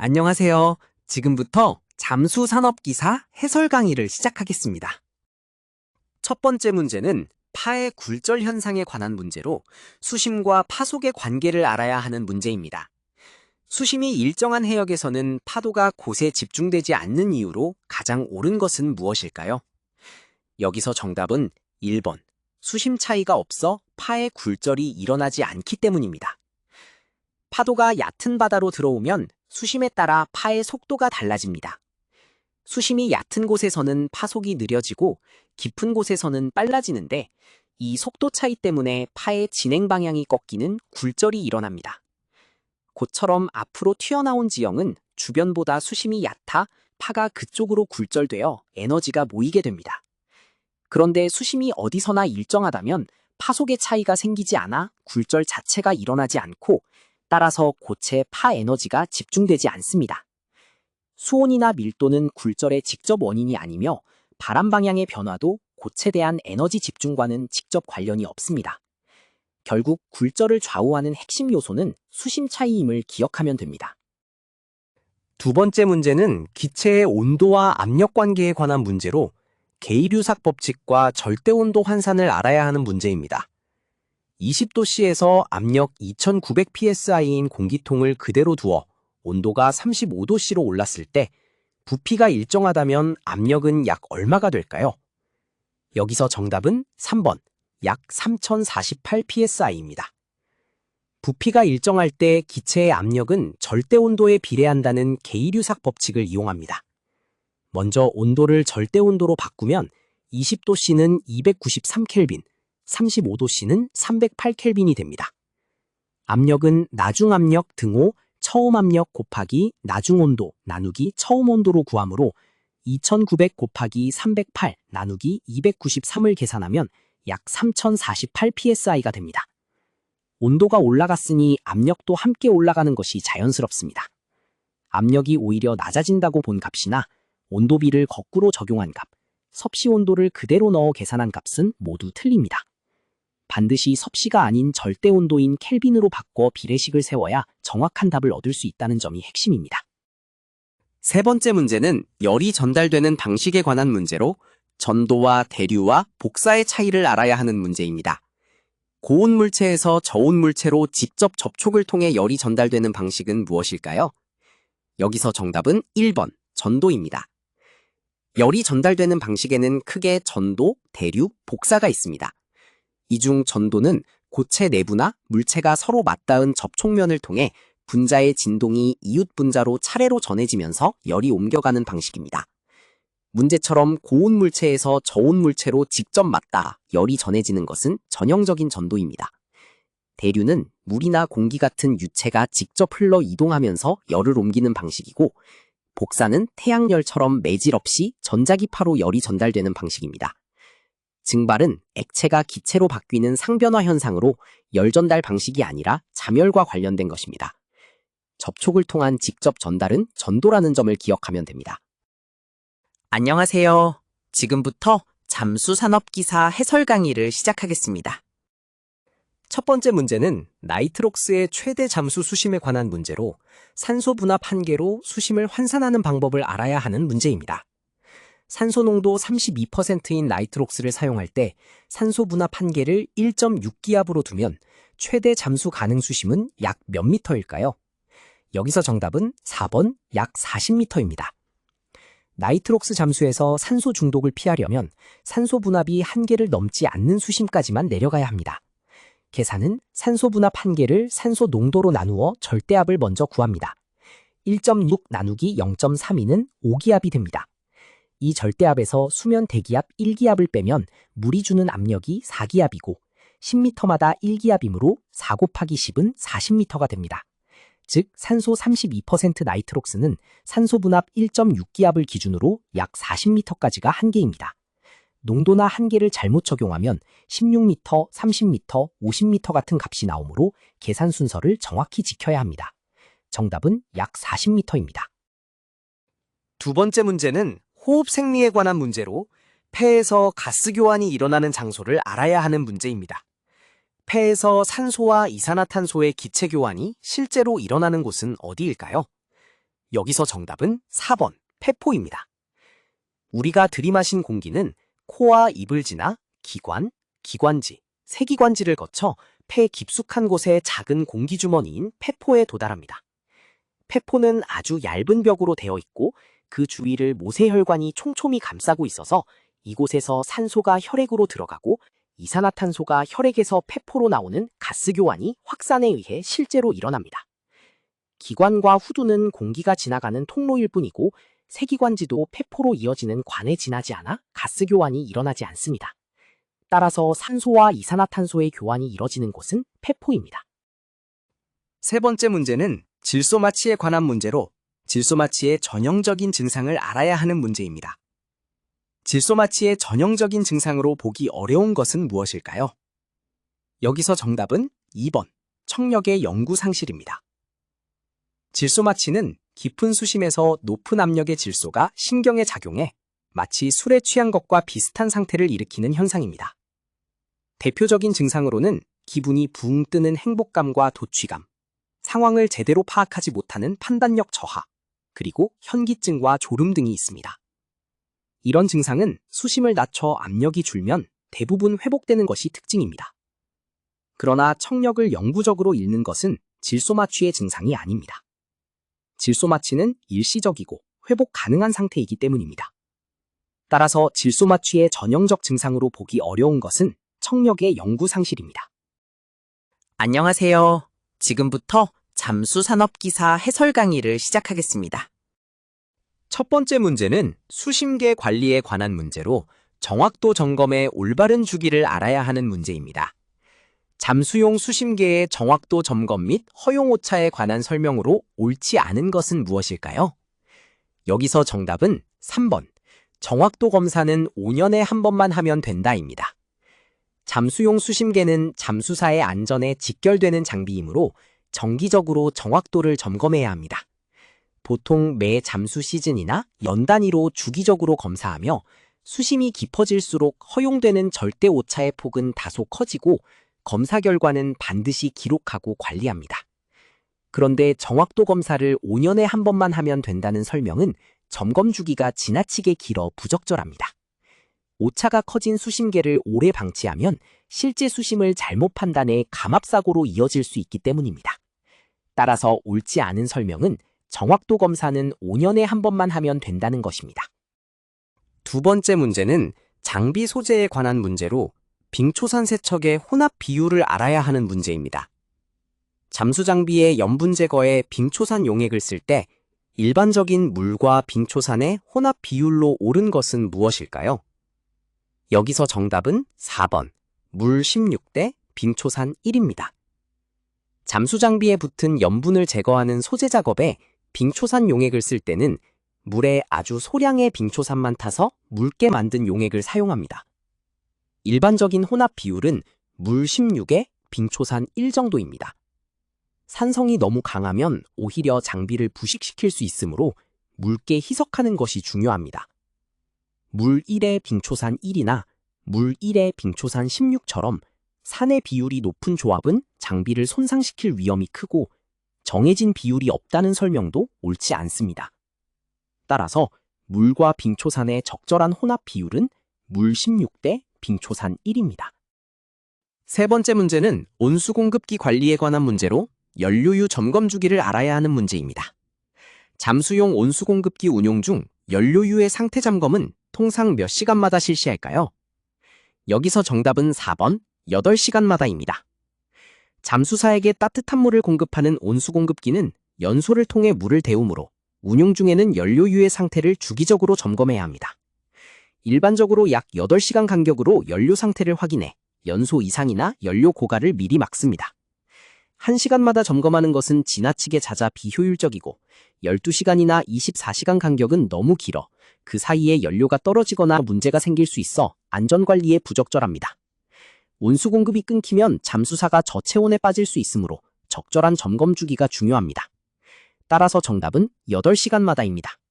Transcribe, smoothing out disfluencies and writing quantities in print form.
안녕하세요. 지금부터 잠수 산업기사 해설 강의를 시작하겠습니다. 첫 번째 문제는 파의 굴절 현상에 관한 문제로 수심과 파속의 관계를 알아야 하는 문제입니다. 수심이 일정한 해역에서는 파도가 곳에 집중되지 않는 이유로 가장 옳은 것은 무엇일까요? 여기서 정답은 1번, 수심 차이가 없어 파의 굴절이 일어나지 않기 때문입니다. 파도가 얕은 바다로 들어오면 수심에 따라 파의 속도가 달라집니다. 수심이 얕은 곳에서는 파속이 느려지고 깊은 곳에서는 빨라지는데 이 속도 차이 때문에 파의 진행 방향이 꺾이는 굴절이 일어납니다. 곧처럼 앞으로 튀어나온 지형은 주변보다 수심이 얕아 파가 그쪽으로 굴절되어 에너지가 모이게 됩니다. 그런데 수심이 어디서나 일정하다면 파속의 차이가 생기지 않아 굴절 자체가 일어나지 않고 따라서 곳에 파 에너지가 집중되지 않습니다. 수온이나 밀도는 굴절의 직접 원인이 아니며 바람 방향의 변화도 곳에 대한 에너지 집중과는 직접 관련이 없습니다. 결국 굴절을 좌우하는 핵심 요소는 수심 차이임을 기억하면 됩니다. 두 번째 문제는 기체의 온도와 압력 관계에 관한 문제로 게이류삭 법칙과 절대온도 환산을 알아야 하는 문제입니다. 20도씨에서 압력 2900psi인 공기통을 그대로 두어 온도가 35도씨로 올랐을 때 부피가 일정하다면 압력은 약 얼마가 될까요? 여기서 정답은 3번, 약 3048psi입니다. 부피가 일정할 때 기체의 압력은 절대온도에 비례한다는 게이류삭 법칙을 이용합니다. 먼저 온도를 절대온도로 바꾸면 20도씨는 293켈빈, 35도씨는 308켈빈이 됩니다. 압력은 나중압력 등호 처음압력 곱하기 나중온도 나누기 처음온도로 구하므로 2900 곱하기 308 나누기 293을 계산하면 약 3048psi가 됩니다. 온도가 올라갔으니 압력도 함께 올라가는 것이 자연스럽습니다. 압력이 오히려 낮아진다고 본 값이나 온도비를 거꾸로 적용한 값, 섭씨 온도를 그대로 넣어 계산한 값은 모두 틀립니다. 반드시 섭씨가 아닌 절대 온도인 켈빈으로 바꿔 비례식을 세워야 정확한 답을 얻을 수 있다는 점이 핵심입니다. 세 번째 문제는 열이 전달되는 방식에 관한 문제로 전도와 대류와 복사의 차이를 알아야 하는 문제입니다. 고온 물체에서 저온 물체로 직접 접촉을 통해 열이 전달되는 방식은 무엇일까요? 여기서 정답은 1번, 전도입니다. 열이 전달되는 방식에는 크게 전도, 대류, 복사가 있습니다. 이 중 전도는 고체 내부나 물체가 서로 맞닿은 접촉면을 통해 분자의 진동이 이웃 분자로 차례로 전해지면서 열이 옮겨가는 방식입니다. 문제처럼 고온 물체에서 저온 물체로 직접 맞닿아 열이 전해지는 것은 전형적인 전도입니다. 대류는 물이나 공기 같은 유체가 직접 흘러 이동하면서 열을 옮기는 방식이고 복사는 태양열처럼 매질 없이 전자기파로 열이 전달되는 방식입니다. 증발은 액체가 기체로 바뀌는 상변화 현상으로 열 전달 방식이 아니라 잠열과 관련된 것입니다. 접촉을 통한 직접 전달은 전도라는 점을 기억하면 됩니다. 안녕하세요. 지금부터 잠수산업기사 해설 강의를 시작하겠습니다. 첫 번째 문제는 나이트록스의 최대 잠수 수심에 관한 문제로 산소 분압 한계로 수심을 환산하는 방법을 알아야 하는 문제입니다. 산소 농도 32%인 나이트록스를 사용할 때 산소 분압 한계를 1.6기압으로 두면 최대 잠수 가능 수심은 약 몇 미터일까요? 여기서 정답은 4번 약 40미터입니다. 나이트록스 잠수에서 산소 중독을 피하려면 산소 분압이 한계를 넘지 않는 수심까지만 내려가야 합니다. 계산은 산소 분압 한계를 산소 농도로 나누어 절대압을 먼저 구합니다. 1.6 나누기 0.32는 5기압이 됩니다. 이 절대압에서 수면 대기압 1기압을 빼면 물이 주는 압력이 4기압이고 10m마다 1기압이므로 4 곱하기 10은 40m가 됩니다. 즉 산소 32% 나이트록스는 산소 분압 1.6기압을 기준으로 약 40m까지가 한계입니다. 농도나 한계를 잘못 적용하면 16m, 30m, 50m 같은 값이 나오므로 계산 순서를 정확히 지켜야 합니다. 정답은 약 40m입니다. 두 번째 문제는 호흡 생리에 관한 문제로 폐에서 가스 교환이 일어나는 장소를 알아야 하는 문제입니다. 폐에서 산소와 이산화탄소의 기체 교환이 실제로 일어나는 곳은 어디일까요? 여기서 정답은 4번, 폐포입니다. 우리가 들이마신 공기는 코와 입을 지나 기관, 기관지, 세기관지를 거쳐 폐 깊숙한 곳의 작은 공기주머니인 폐포에 도달합니다. 폐포는 아주 얇은 벽으로 되어 있고 그 주위를 모세혈관이 촘촘히 감싸고 있어서 이곳에서 산소가 혈액으로 들어가고 이산화탄소가 혈액에서 폐포로 나오는 가스 교환이 확산에 의해 실제로 일어납니다. 기관과 후두는 공기가 지나가는 통로일 뿐이고 세기관지도 폐포로 이어지는 관에 지나지 않아 가스 교환이 일어나지 않습니다. 따라서 산소와 이산화탄소의 교환이 이뤄지는 곳은 폐포입니다. 세 번째 문제는 질소마취에 관한 문제로 질소마취의 전형적인 증상을 알아야 하는 문제입니다. 질소마취의 전형적인 증상으로 보기 어려운 것은 무엇일까요? 여기서 정답은 2번, 청력의 영구 상실입니다. 질소마취는 깊은 수심에서 높은 압력의 질소가 신경에 작용해 마치 술에 취한 것과 비슷한 상태를 일으키는 현상입니다. 대표적인 증상으로는 기분이 붕 뜨는 행복감과 도취감, 상황을 제대로 파악하지 못하는 판단력 저하, 그리고 현기증과 졸음 등이 있습니다. 이런 증상은 수심을 낮춰 압력이 줄면 대부분 회복되는 것이 특징입니다. 그러나 청력을 영구적으로 잃는 것은 질소마취의 증상이 아닙니다. 질소마취는 일시적이고 회복 가능한 상태이기 때문입니다. 따라서 질소마취의 전형적 증상으로 보기 어려운 것은 청력의 영구 상실입니다. 안녕하세요. 지금부터 잠수산업기사 해설 강의를 시작하겠습니다. 첫 번째 문제는 수심계 관리에 관한 문제로 정확도 점검의 올바른 주기를 알아야 하는 문제입니다. 잠수용 수심계의 정확도 점검 및 허용 오차에 관한 설명으로 옳지 않은 것은 무엇일까요? 여기서 정답은 3번, 정확도 검사는 5년에 한 번만 하면 된다입니다. 잠수용 수심계는 잠수사의 안전에 직결되는 장비이므로 정기적으로 정확도를 점검해야 합니다. 보통 매 잠수 시즌이나 연 단위로 주기적으로 검사하며 수심이 깊어질수록 허용되는 절대 오차의 폭은 다소 커지고 검사 결과는 반드시 기록하고 관리합니다. 그런데 정확도 검사를 5년에 한 번만 하면 된다는 설명은 점검 주기가 지나치게 길어 부적절합니다. 오차가 커진 수심계를 오래 방치하면 실제 수심을 잘못 판단해 감압사고로 이어질 수 있기 때문입니다. 따라서 옳지 않은 설명은 정확도 검사는 5년에 한 번만 하면 된다는 것입니다. 두 번째 문제는 장비 소재에 관한 문제로 빙초산 세척의 혼합 비율을 알아야 하는 문제입니다. 잠수 장비의 염분 제거에 빙초산 용액을 쓸 때 일반적인 물과 빙초산의 혼합 비율로 옳은 것은 무엇일까요? 여기서 정답은 4번, 물 16대 빙초산 1입니다. 잠수 장비에 붙은 염분을 제거하는 소재 작업에 빙초산 용액을 쓸 때는 물에 아주 소량의 빙초산만 타서 묽게 만든 용액을 사용합니다. 일반적인 혼합 비율은 물 16에 빙초산 1 정도입니다. 산성이 너무 강하면 오히려 장비를 부식시킬 수 있으므로 묽게 희석하는 것이 중요합니다. 물 1에 빙초산 1이나 물 1에 빙초산 16처럼 산의 비율이 높은 조합은 장비를 손상시킬 위험이 크고 정해진 비율이 없다는 설명도 옳지 않습니다. 따라서 물과 빙초산의 적절한 혼합 비율은 물 16대 빙초산 1입니다. 세 번째 문제는 온수공급기 관리에 관한 문제로 연료유 점검 주기를 알아야 하는 문제입니다. 잠수용 온수공급기 운용 중 연료유의 상태 점검은 통상 몇 시간마다 실시할까요? 여기서 정답은 4번, 8시간마다입니다. 잠수사에게 따뜻한 물을 공급하는 온수공급기는 연소를 통해 물을 데우므로 운용 중에는 연료유의 상태를 주기적으로 점검해야 합니다. 일반적으로 약 8시간 간격으로 연료 상태를 확인해 연소 이상이나 연료 고갈을 미리 막습니다. 1시간마다 점검하는 것은 지나치게 잦아 비효율적이고 12시간이나 24시간 간격은 너무 길어 그 사이에 연료가 떨어지거나 문제가 생길 수 있어 안전관리에 부적절합니다. 온수 공급이 끊기면 잠수사가 저체온에 빠질 수 있으므로 적절한 점검 주기가 중요합니다. 따라서 정답은 8시간마다입니다.